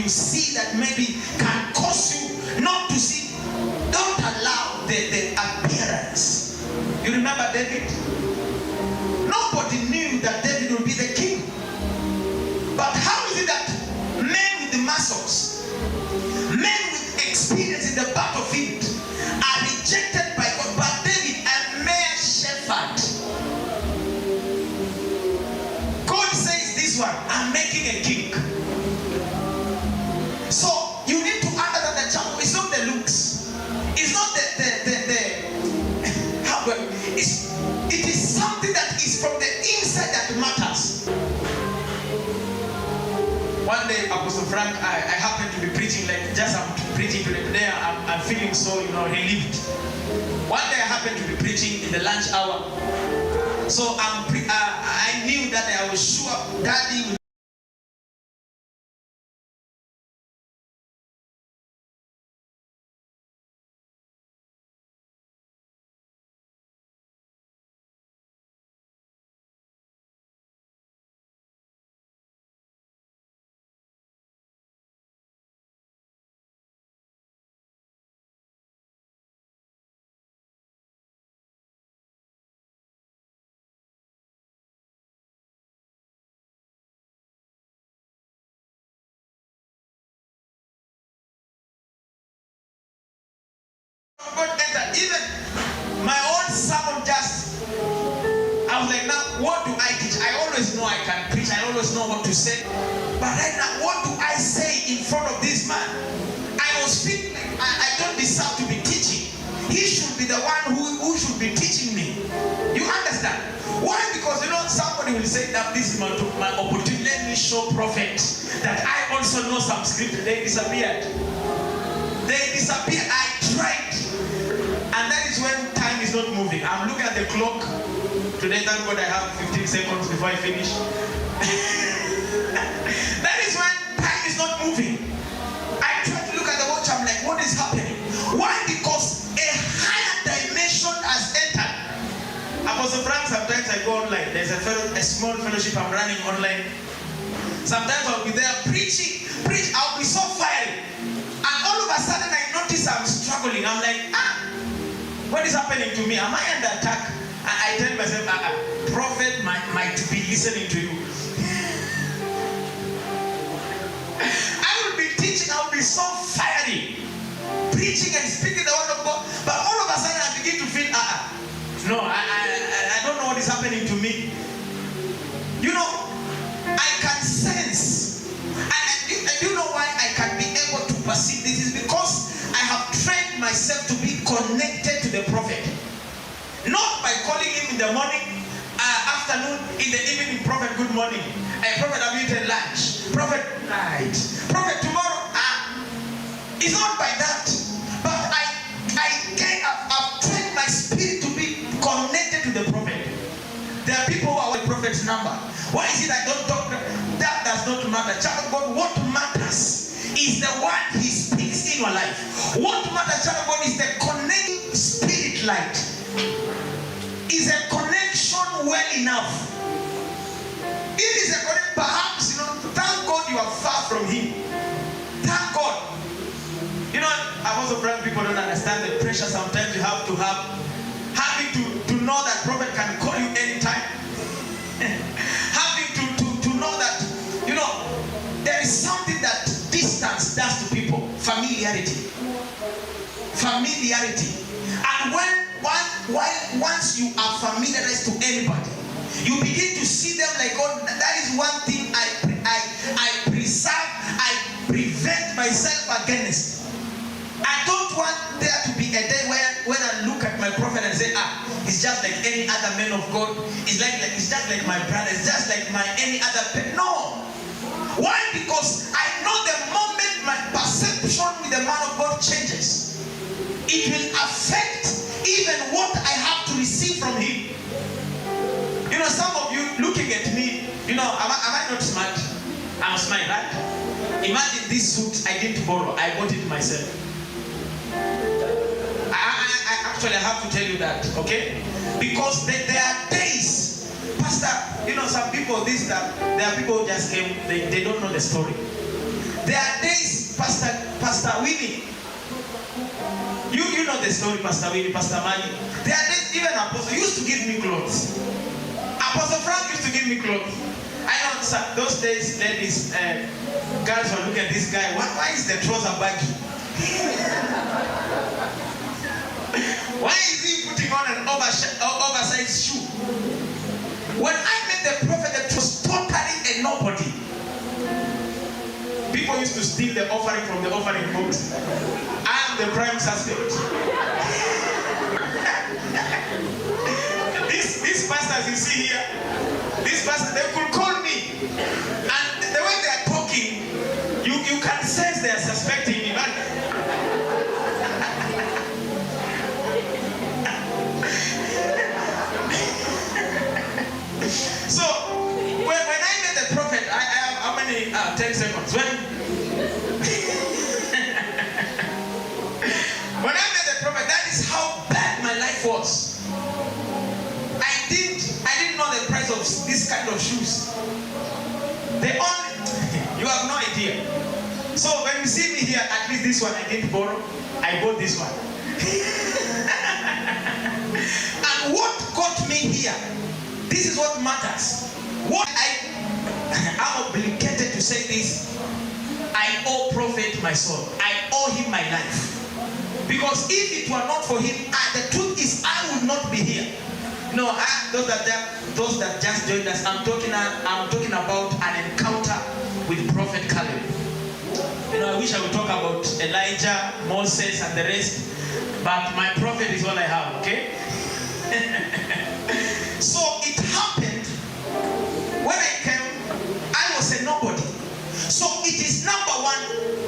you see that maybe can cause you not to see. Don't allow the appearance. You remember David? Nobody knew that David would be the king. But how is it that men with the muscles, men with experience in the battlefield, are rejected by God? But David, a mere shepherd. God says this one, I'm making a king. So you need to understand that child. It's not the looks. It's not it is something that is from the inside that matters. One day, Apostle Frank, I happened to be preaching, like just I'm preaching today. I'm feeling so, relieved. One day I happened to be preaching in the lunch hour. So I knew that I was sure Daddy would. God entered. Even my own sermon I was like, now what do I teach? I always know I can preach. I always know what to say. But right now, what do I say in front of this man? I was feeling like I don't deserve to be teaching. He should be the one who should be teaching me. You understand? Why? Because somebody will say that this is my opportunity. Let me show prophet that I also know some scripture. They disappeared. I tried. And that is when time is not moving. I'm looking at the clock. Today, thank God I have 15 seconds before I finish. That is when time is not moving. I try to look at the watch. I'm like, what is happening? Why? Because a higher dimension has entered. Apostle Frank, sometimes I go online. There's a small fellowship I'm running online. Sometimes I'll be there preach. I'll be so fiery. And all of a sudden I notice I'm struggling. I'm like, what is happening to me? Am I under attack? I tell myself, prophet might be listening to you. I will be teaching, I'll be so fiery, preaching and speaking the word of God. But all of a sudden I begin to feel, no, I don't know what is happening to me. I can sense. And you know why I can be able to perceive this? Is because I have trained myself to be connected to the prophet. Not by calling him in the morning, afternoon, in the evening, prophet, good morning. Prophet, have you eaten lunch? Prophet, night. Prophet, tomorrow. It's not by that. But I've trained my spirit to be connected to the prophet. There are people who are the prophet's number. Why is it I don't talk? That does not matter. Child of God, what matters is the word he speaks in your life. What matters, child of God, is the connecting spirit light. Is a connection well enough? It is a connection. Perhaps, thank God you are far from him. Thank God. Apostle Frank, people don't understand the pressure sometimes you have to have. Having to know that prophet can call you anytime. Having to know that, there is something that distance does to people. Familiarity. And once you are familiarized to anybody, you begin to see them like God. That is one thing I preserve, I prevent myself against. I don't want there to be a day when I look at my prophet and say, he's just like any other man of God. It's just like my brother. It's just like any other. No. Why? Because I know the moment my perception with the man of God changes, it will affect even what I have to receive from him. Some of you looking at me, am I not smart? I'm smart, right? Imagine this suit I didn't borrow. I bought it myself. I have to tell you that, okay? Because there are days, Pastor, some people, there are people who just came, they don't know the story. There are days, Pastor Winnie. You know the story, Pastor Winnie, Pastor Mani. There are days, even Apostle used to give me clothes. Apostle Frank used to give me clothes. I know those days, ladies, girls were looking at this guy. Why is the trouser baggy? Why is he putting on an oversized shoe? When I met the prophet, it was totally a nobody. People used to steal the offering from the offering box. I am the prime suspect. These pastors you see here, these pastors, they could call me. And the way they are talking, you can sense they are suspecting me. But so, when I met the prophet, I have how many? 10 seconds. When I met the prophet, that is how bad my life was. I didn't know the price of this kind of shoes. You have no idea. So when you see me here, at least this one I didn't borrow. I bought this one. And what got me here? This is what matters. I'm obligated to say this. I owe prophet my soul. I owe him my life. Because if it were not for him, the truth is I would not be here. No, those that just joined us, I'm talking about an encounter with Prophet Caleb. I wish I would talk about Elijah, Moses, and the rest, but my prophet is all I have. Okay. So it happened when I came, I was a nobody. So it is number one,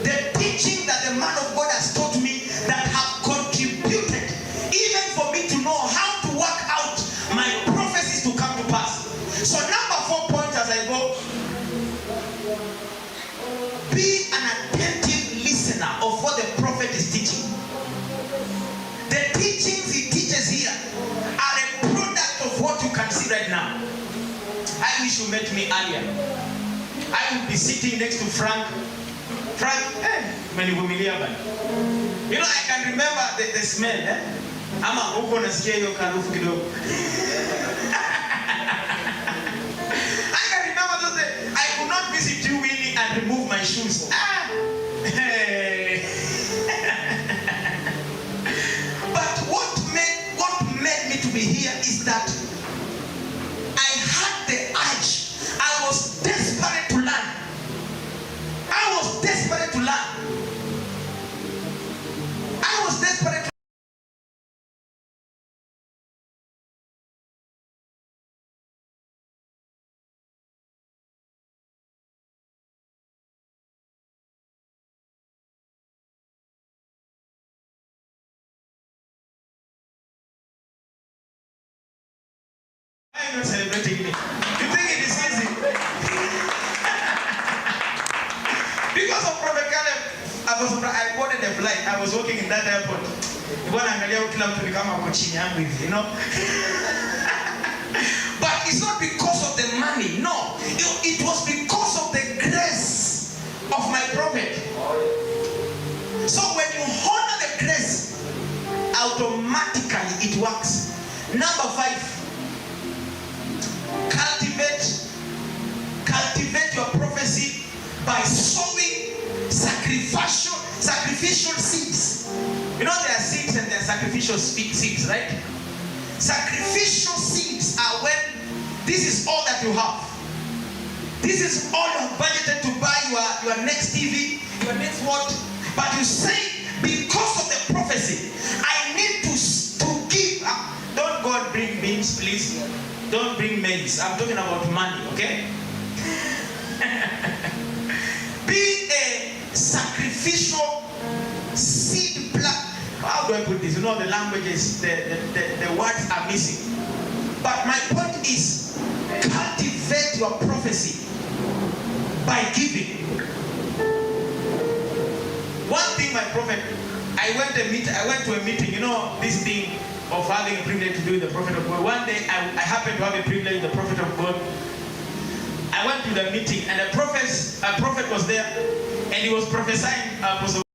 the teaching that the man of God has taught me that have contributed even for me to know how to work out my prophecies to come to pass. So number 4 point as I go, be an attentive listener of what the prophet is teaching. The teachings he teaches here are a product of what you can see right now. I wish you met me earlier. I would be sitting next to Frank. Frank, I can remember the smell. Ama huko nasikia hiyo harufu kidogo. I can remember those days. I could not visit you, Winnie, and remove my shoes. But what made me to be here is that I had the urge. I was desperate to learn. I was desperate to learn. I was desperate to Why are you not celebrating me? You think it is easy? Because of Prophet Caleb, I boarded a flight. I was working in that airport. But it's not because of the money. No. It was because of the grace of my prophet. So when you honor the grace, automatically it works. Number 5. Cultivate your prophecy by sowing sacrificial seeds. There are seeds and there are sacrificial seeds, right? Sacrificial seeds are when this is all that you have. This is all you have budgeted to buy your next TV, your next what? But you say, because of the prophecy, I need to give. Don't go and bring beans, please. Don't bring maize. I'm talking about money, okay? Be a sacrificial seed plant. How do I put this? The languages, the words are missing. But my point is, cultivate your prophecy by giving. One thing, my prophet, I went to a meeting, this thing of having a privilege to do with the prophet of God. One day, I happened to have a privilege with the prophet of God. I went to the meeting and a prophet was there and he was prophesying.